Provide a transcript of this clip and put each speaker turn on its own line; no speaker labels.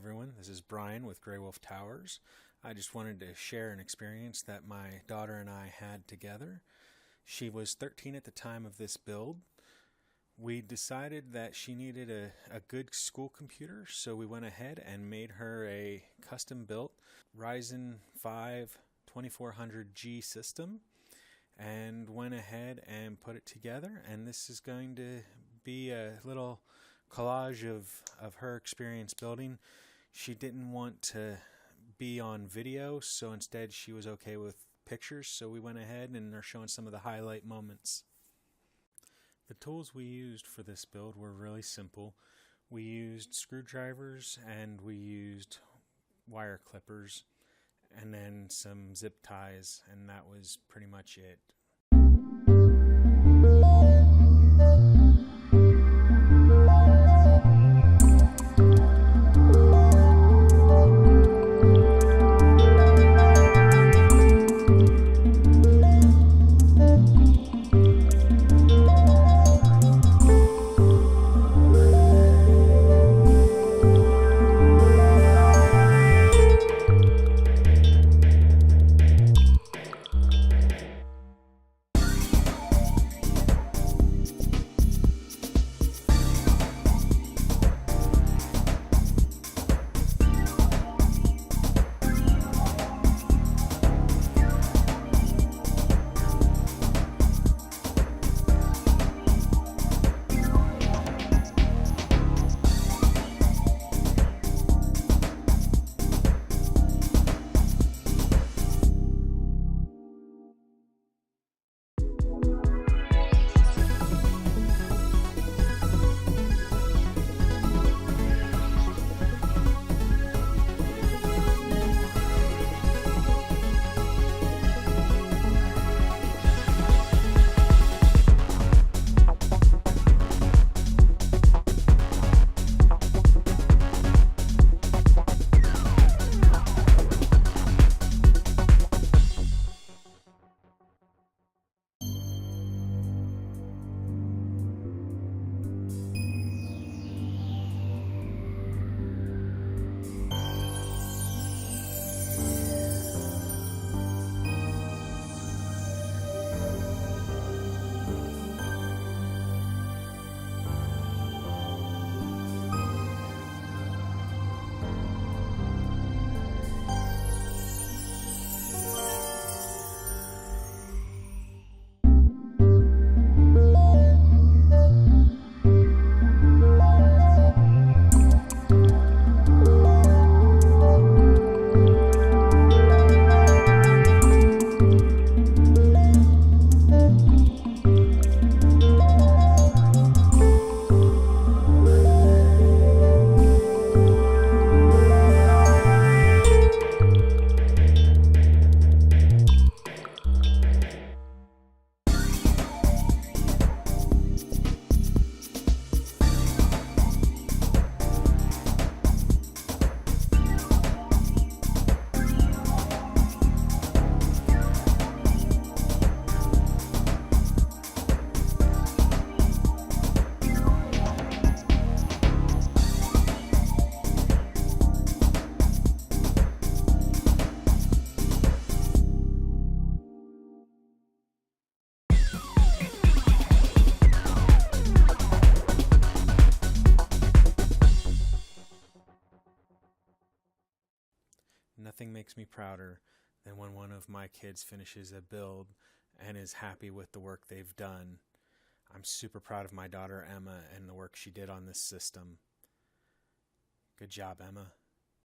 everyone. This is Brian with Grey Wolf Towers. I just wanted to share an experience that my daughter and I had together. She was 13 at the time of this build. We decided that she needed a good school computer, so we went ahead and made her a custom-built Ryzen 5 2400G system and went ahead and put it together. And this is going to be a little collage of her experience building. She didn't want to be on video, so instead she was okay with pictures, so we went ahead and are showing some of the highlight moments. The tools we used for this build were really simple. We used screwdrivers and we used wire clippers and then some zip ties, and that was pretty much it. Nothing makes me prouder than when one of my kids finishes a build and is happy with the work they've done. I'm super proud of my daughter Emma and the work she did on this system. Good job, Emma.